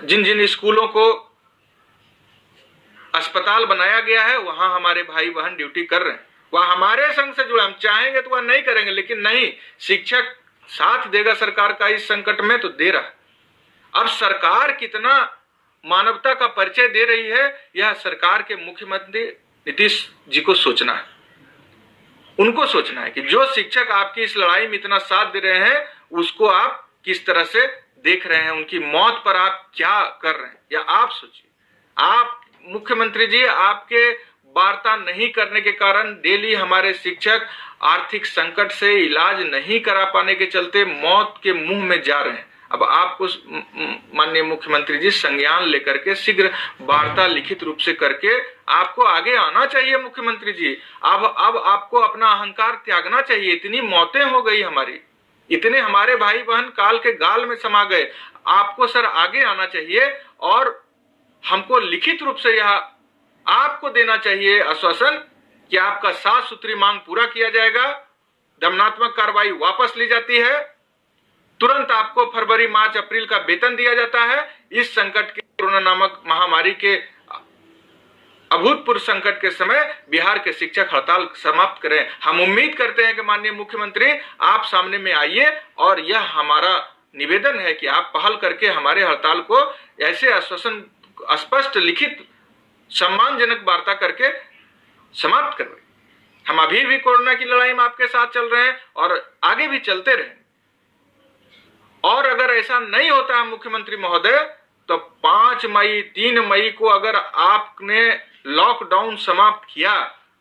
जिन जिन स्कूलों को अस्पताल बनाया गया है वहां हमारे भाई बहन ड्यूटी कर रहे हैं, वह हमारे संघ से जुड़े। हम चाहेंगे तो वह नहीं करेंगे, लेकिन नहीं, शिक्षक साथ देगा सरकार का इस संकट में तो दे रहा है। अब सरकार कितना मानवता का परिचय दे रही है, यह सरकार के मुख्यमंत्री नीतीश जी को सोचना है। उनको सोचना है कि जो शिक्षक आपकी इस लड़ाई में इतना साथ दे रहे हैं उसको आप किस तरह से देख रहे हैं, उनकी मौत पर आप क्या कर रहे हैं, या आप सोचिए। आप मुख्यमंत्री जी, आपके वार्ता नहीं करने के कारण डेली हमारे शिक्षक आर्थिक संकट से इलाज नहीं करा पाने के चलते मौत के मुंह में जा रहे हैं। अब आपको माननीय मुख्यमंत्री जी संज्ञान लेकर के शीघ्र वार्ता लिखित रूप से करके आपको आगे आना चाहिए। मुख्यमंत्री जी, अब आपको अपना अहंकार त्यागना चाहिए। इतनी मौतें हो गई हमारी, इतने हमारे भाई बहन काल के गाल में समा गए। आपको सर आगे आना चाहिए और हमको लिखित रूप से यह आपको देना चाहिए आश्वासन कि आपका 7 सूत्री मांग पूरा किया जाएगा, दमनात्मक कार्रवाई वापस ली जाती है, तुरंत आपको फरवरी, मार्च, अप्रैल का वेतन दिया जाता है। इस संकट के, कोरोना नामक महामारी के अभूतपूर्व संकट के समय बिहार के शिक्षक हड़ताल समाप्त करें। हम उम्मीद करते हैं कि माननीय मुख्यमंत्री आप सामने में आइए और यह हमारा निवेदन है कि आप पहल करके हमारे हड़ताल को ऐसे आश्वासन, स्पष्ट लिखित सम्मानजनक वार्ता करके समाप्त करवाएं। हम अभी भी कोरोना की लड़ाई में आपके साथ चल रहे हैं और आगे भी चलते रहें। और अगर ऐसा नहीं होता है मुख्यमंत्री महोदय, तो 5 मई, 3 मई को अगर आपने लॉकडाउन समाप्त किया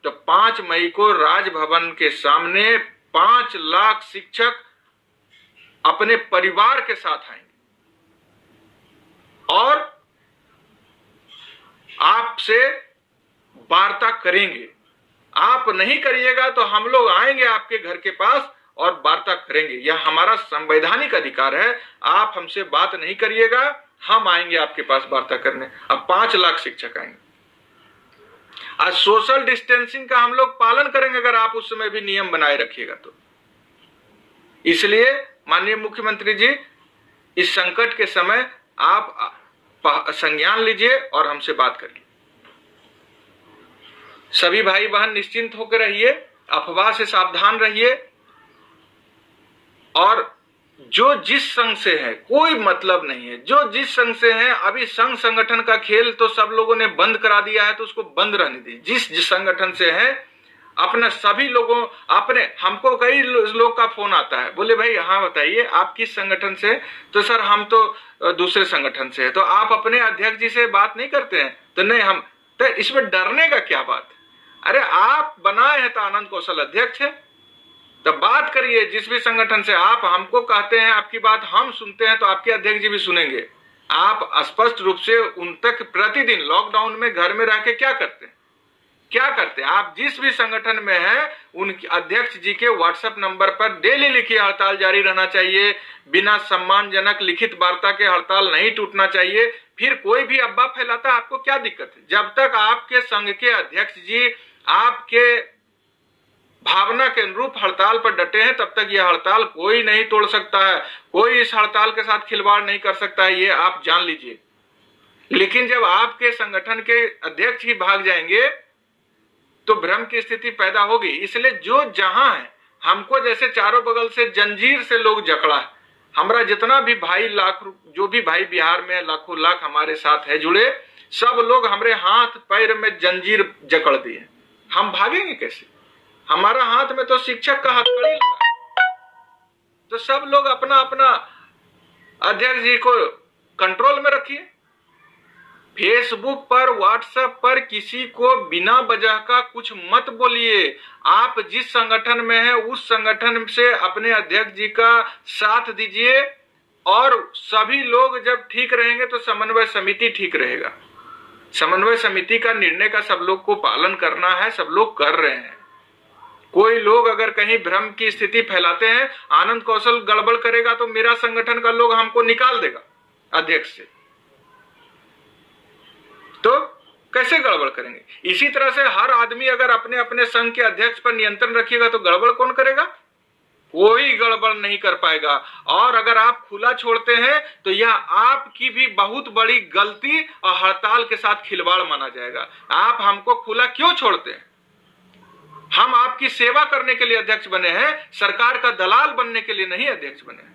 तो 5 मई को राजभवन के सामने 5 लाख शिक्षक अपने परिवार के साथ आएंगे और आपसे वार्ता करेंगे। आप नहीं करिएगा तो हम लोग आएंगे आपके घर के पास और वार्ता करेंगे। यह हमारा संवैधानिक अधिकार है। आप हमसे बात नहीं करिएगा, हम आएंगे आपके पास वार्ता करने। अब 5 लाख शिक्षक आएंगे। आज सोशल डिस्टेंसिंग का हम लोग पालन करेंगे अगर आप उस समय भी नियम बनाए रखिएगा तो। इसलिए माननीय मुख्यमंत्री जी, इस संकट के समय आप संज्ञान लीजिए और हमसे बात करिए। सभी भाई बहन निश्चिंत होकर रहिए, अफवाह से सावधान रहिए और जो जिस संघ से है कोई मतलब नहीं है, जो जिस संघ से है, अभी संघ संगठन का खेल तो सब लोगों ने बंद करा दिया है, तो उसको बंद रहने दीजिए। जिस संगठन से है अपने सभी लोगों, अपने, हमको कई लोग का फोन आता है, बोले भाई हाँ बताइए आप किस संगठन से, तो सर हम तो दूसरे संगठन से है। तो आप अपने अध्यक्ष जी से बात नहीं करते हैं? तो नहीं, हम तो इसमें डरने का क्या बात है? अरे आप बनाए हैं तो आनंद कौशल अध्यक्ष है, तो बात करिए जिस भी संगठन से। आप हमको कहते हैं, आपकी बात हम सुनते हैं, तो आपके अध्यक्ष जी भी सुनेंगे। आप स्पष्ट रूप से उन तक प्रतिदिन लॉकडाउन में घर में रह के क्या करते हैं, क्या करते हैं? आप जिस भी संगठन में हैं उन अध्यक्ष जी के व्हाट्सएप नंबर पर डेली लिखिए हड़ताल जारी रहना चाहिए, बिना सम्मानजनक लिखित वार्ता के हड़ताल नहीं टूटना चाहिए। फिर कोई भी अफवाह फैलाता है, आपको क्या दिक्कत है? जब तक आपके संघ के अध्यक्ष जी आपके भावना के अनुरूप हड़ताल पर डटे हैं, तब तक यह हड़ताल कोई नहीं तोड़ सकता है, कोई इस हड़ताल के साथ खिलवाड़ नहीं कर सकता है, ये आप जान लीजिए। लेकिन जब आपके संगठन के अध्यक्ष ही भाग जाएंगे तो भ्रम की स्थिति पैदा होगी। इसलिए जो जहां है, हमको जैसे चारों बगल से जंजीर से लोग जकड़ा है, हमारा जितना भी भाई लाख, जो भी भाई बिहार में लाखों लाख हमारे साथ है जुड़े, सब लोग हमारे हाथ पैर में जंजीर जकड़ दिए। हम भागेंगे कैसे? हमारा हाथ में तो शिक्षक का हथकड़ी लगा। तो सब लोग अपना अपना अध्यक्ष जी को कंट्रोल में रखिए। फेसबुक पर, व्हाट्सएप पर किसी को बिना वजह का कुछ मत बोलिए। आप जिस संगठन में हैं उस संगठन से अपने अध्यक्ष जी का साथ दीजिए और सभी लोग जब ठीक रहेंगे तो समन्वय समिति ठीक रहेगा। समन्वय समिति का निर्णय का सब लोग को पालन करना है, सब लोग कर रहे हैं। कोई लोग अगर कहीं भ्रम की स्थिति फैलाते हैं, आनंद कौशल गड़बड़ करेगा तो मेरा संगठन का लोग हमको निकाल देगा अध्यक्ष से, तो कैसे गड़बड़ करेंगे? इसी तरह से हर आदमी अगर अपने अपने संघ के अध्यक्ष पर नियंत्रण रखिएगा तो गड़बड़ कौन करेगा? कोई गड़बड़ नहीं कर पाएगा। और अगर आप खुला छोड़ते हैं तो यह आपकी भी बहुत बड़ी गलती और हड़ताल के साथ खिलवाड़ माना जाएगा। आप हमको खुला क्यों छोड़ते हैं? हम आपकी सेवा करने के लिए अध्यक्ष बने हैं, सरकार का दलाल बनने के लिए नहीं अध्यक्ष बने हैं।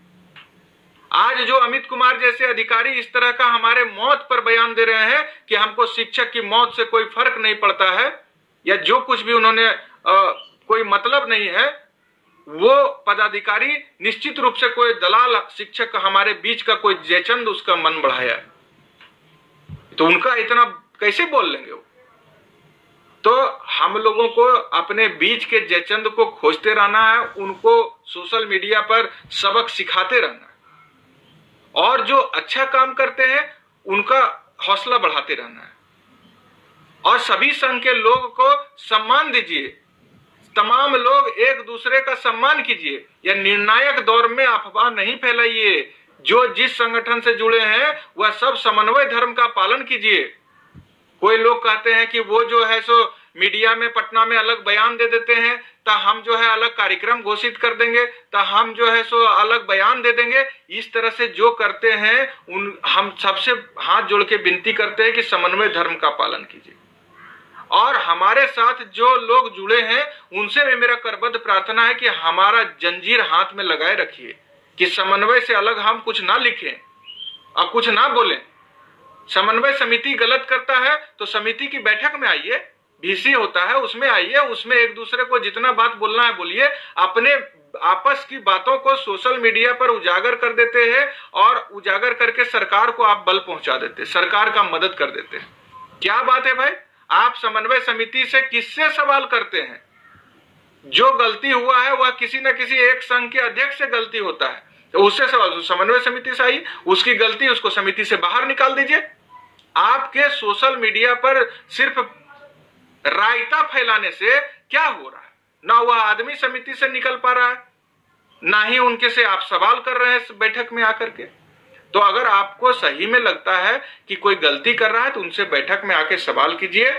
आज जो अमित कुमार जैसे अधिकारी इस तरह का हमारे मौत पर बयान दे रहे हैं कि हमको शिक्षक की मौत से कोई फर्क नहीं पड़ता है, या जो कुछ भी उन्होंने कोई मतलब नहीं है, वो पदाधिकारी निश्चित रूप से कोई दलाल शिक्षक का हमारे बीच का कोई जयचंद उसका मन बढ़ाया है, तो उनका इतना कैसे बोल लेंगे वो? तो हम लोगों को अपने बीच के जयचंद को खोजते रहना है, उनको सोशल मीडिया पर सबक सिखाते रहना है, और जो अच्छा काम करते हैं उनका हौसला बढ़ाते रहना है। और सभी संघ के लोग को सम्मान दीजिए, तमाम लोग एक दूसरे का सम्मान कीजिए। यह निर्णायक दौर में अफवाह नहीं फैलाइए। जो जिस संगठन से जुड़े हैं वह सब समन्वय धर्म का पालन कीजिए। कोई लोग कहते हैं कि वो जो है सो मीडिया में पटना में अलग बयान दे देते हैं, तो हम जो है अलग कार्यक्रम घोषित कर देंगे, तो हम जो है सो अलग बयान दे देंगे। इस तरह से जो करते हैं हम सबसे हाथ जोड़ के विनती करते हैं कि समन्वय धर्म का पालन कीजिए। और हमारे साथ जो लोग जुड़े हैं उनसे भी मेरा करबद्ध प्रार्थना है कि हमारा जंजीर हाथ में लगाए रखिए, कि समन्वय से अलग हम कुछ ना लिखें और कुछ ना बोलें। समन्वय समिति गलत करता है तो समिति की बैठक में आइए, VC होता है उसमें आइए, उसमें एक दूसरे को जितना बात बोलना है बोलिए। अपने आपस की बातों को सोशल मीडिया पर उजागर कर देते हैं और उजागर करके सरकार को आप बल पहुंचा देते, सरकार का मदद कर देते हैं। क्या बात है भाई? आप समन्वय समिति से किससे सवाल करते हैं? जो गलती हुआ है वह किसी न किसी एक संघ के अध्यक्ष से गलती होता है, तो उससे सवाल, समन्वय समिति से आई, उसकी गलती उसको समिति से बाहर निकाल दीजिए। आपके सोशल मीडिया पर सिर्फ रायता फैलाने से क्या हो रहा है? ना वह आदमी समिति से निकल पा रहा है, ना ही उनके से आप सवाल कर रहे हैं बैठक में आकर के। तो अगर आपको सही में लगता है कि कोई गलती कर रहा है तो उनसे बैठक में आके सवाल कीजिए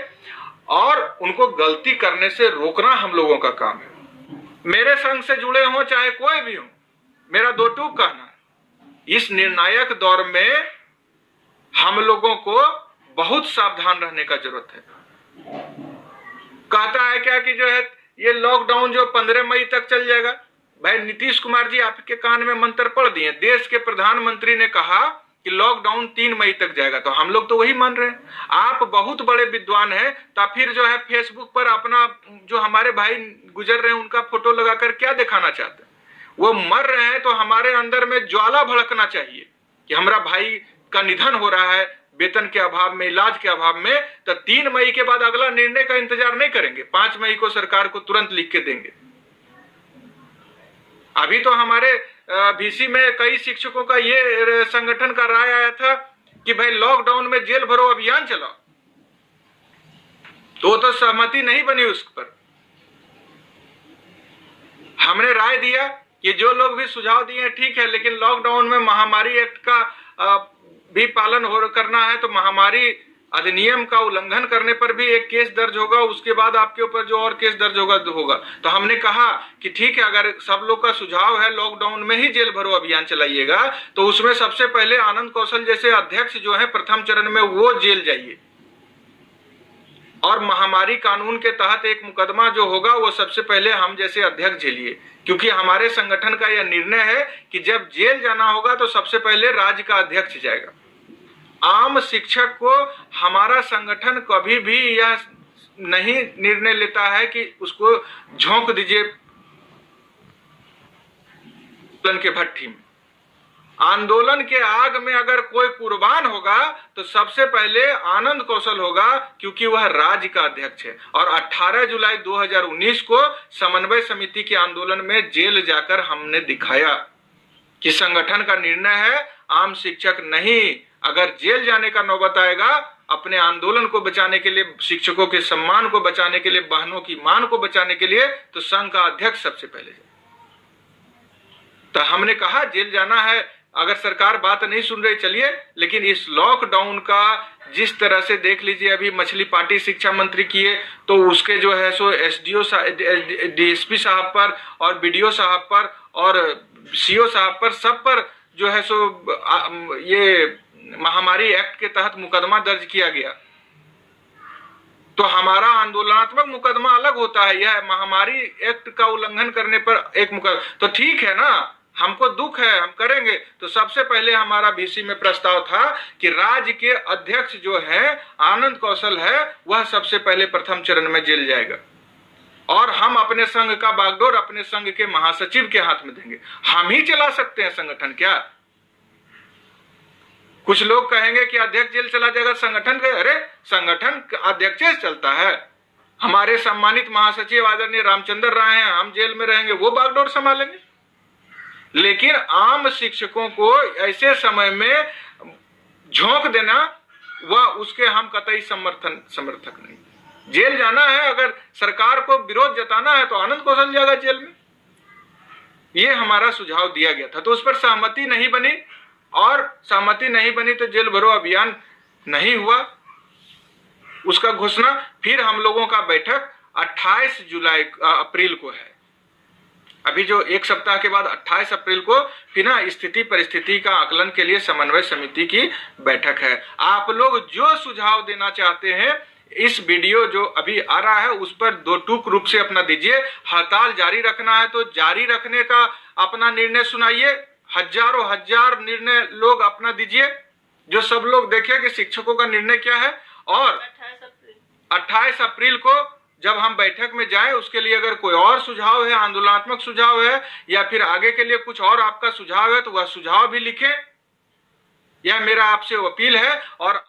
और उनको गलती करने से रोकना हम लोगों का काम है। मेरे संघ से जुड़े हों चाहे कोई भी हो, मेरा दो टूक कहना है, इस निर्णायक दौर में हम लोगों को बहुत सावधान रहने का जरूरत है। कहता है क्या कि जो है ये लॉकडाउन जो 15 मई तक चल जाएगा। भाई नीतीश कुमार जी आपके कान में मंत्र पढ़ दिए, देश के प्रधानमंत्री ने कहा कि लॉकडाउन 3 मई तक जाएगा, तो हम लोग तो वही मान रहे हैं। आप बहुत बड़े विद्वान हैं, तो फिर जो है फेसबुक पर अपना जो हमारे भाई गुजर रहे हैं उनका फोटो लगाकर क्या दिखाना चाहते हैं? वो मर रहे हैं तो हमारे अंदर में ज्वाला भड़कना चाहिए कि हमारा भाई का निधन हो रहा है वेतन के अभाव में, इलाज के अभाव में, तो 3 मई के बाद अगला निर्णय का इंतजार नहीं करेंगे, 5 मई को सरकार को तुरंत लिख के देंगे। अभी तो हमारे VC में कई शिक्षकों का ये संगठन का राय आया था कि भाई लॉकडाउन में जेल भरो अभियान चलाओ, तो सहमति नहीं बनी उस पर। हमने राय दिया कि जो लोग भी सुझाव दिए ठीक है, लेकिन लॉकडाउन में महामारी एक्ट का भी पालन करना है, तो महामारी अधिनियम का उल्लंघन करने पर भी एक केस दर्ज होगा, उसके बाद आपके ऊपर जो और केस दर्ज होगा तो हमने कहा कि ठीक है, अगर सब लोग का सुझाव है लॉकडाउन में ही जेल भरो अभियान चलाइएगा, तो उसमें सबसे पहले आनंद कौशल जैसे अध्यक्ष जो है प्रथम चरण में वो जेल जाइए, और महामारी कानून के तहत एक मुकदमा जो होगा वो सबसे पहले हम जैसे अध्यक्ष झेलिए, क्योंकि हमारे संगठन का यह निर्णय है कि जब जेल जाना होगा तो सबसे पहले राज्य का अध्यक्ष जाएगा। आम शिक्षक को हमारा संगठन कभी भी यह नहीं निर्णय लेता है कि उसको झोंक दीजिए आंदोलन के भट्ठी में। आंदोलन के आग में अगर कोई कुर्बान होगा तो सबसे पहले आनंद कौशल होगा, क्योंकि वह राज्य का अध्यक्ष है। और 18 जुलाई 2019 को समन्वय समिति के आंदोलन में जेल जाकर हमने दिखाया कि संगठन का निर्णय है, आम शिक्षक नहीं। अगर जेल जाने का नौबत आएगा अपने आंदोलन को बचाने के लिए, शिक्षकों के सम्मान को बचाने के लिए, बहनों की मान को बचाने के लिए, तो संघ का अध्यक्ष सबसे पहले जाए। तो हमने कहा जेल जाना है, अगर सरकार बात नहीं सुन रही चलिए, लेकिन इस लॉकडाउन का जिस तरह से देख लीजिए, अभी मछली पार्टी शिक्षा मंत्री किए तो उसके जो है सो SDO DSP साहब पर और BDO साहब पर और सीओ साहब पर, सब पर जो है सो ये महामारी एक्ट के तहत मुकदमा दर्ज किया गया। तो हमारा आंदोलनात्मक मुकदमा अलग होता है, यह महामारी एक्ट का उल्लंघन करने पर एक मुकदमा, तो ठीक है ना, हमको दुख है, हम करेंगे। तो सबसे पहले हमारा बीसी में प्रस्ताव था कि राज्य के अध्यक्ष जो है आनंद कौशल है, वह सबसे पहले प्रथम चरण में जेल जाएगा और हम अपने संघ का बागडोर अपने संघ के महासचिव के हाथ में देंगे। हम ही चला सकते हैं संगठन क्या? कुछ लोग कहेंगे कि अध्यक्ष जेल चला जाएगा, संगठन का, अरे संगठन अध्यक्ष चलता है। हमारे सम्मानित महासचिव आदरणीय रामचंद्र राय हैं, हम जेल में रहेंगे, वो बागडोर संभालेंगे। लेकिन आम शिक्षकों को ऐसे समय में झोंक देना, वह उसके हम कतई समर्थक नहीं। जेल जाना है, अगर सरकार को विरोध जताना है तो आनंद कौशल जाएगा जेल में। ये हमारा सुझाव दिया गया था, तो उस पर सहमति नहीं बनी, और सहमति नहीं बनी तो जेल भरो अभियान नहीं हुआ। उसका घोषणा फिर हम लोगों का बैठक 28 अप्रैल को है। अभी जो एक सप्ताह के बाद 28 अप्रैल को फिर ना स्थिति परिस्थिति का आकलन के लिए समन्वय समिति की बैठक है। आप लोग जो सुझाव देना चाहते हैं, इस वीडियो जो अभी आ रहा है उस पर 2 टूक रूप से अपना दीजिए। हड़ताल जारी रखना है तो जारी रखने का अपना निर्णय सुनाइए, हजारों हजार निर्णय लोग अपना दीजिए, जो सब लोग देखें कि शिक्षकों का निर्णय क्या है। और 28 अप्रैल को जब हम बैठक में जाएं, उसके लिए अगर कोई और सुझाव है, आंदोलनात्मक सुझाव है, या फिर आगे के लिए कुछ और आपका सुझाव है, तो वह सुझाव भी लिखें। यह मेरा आपसे अपील है। और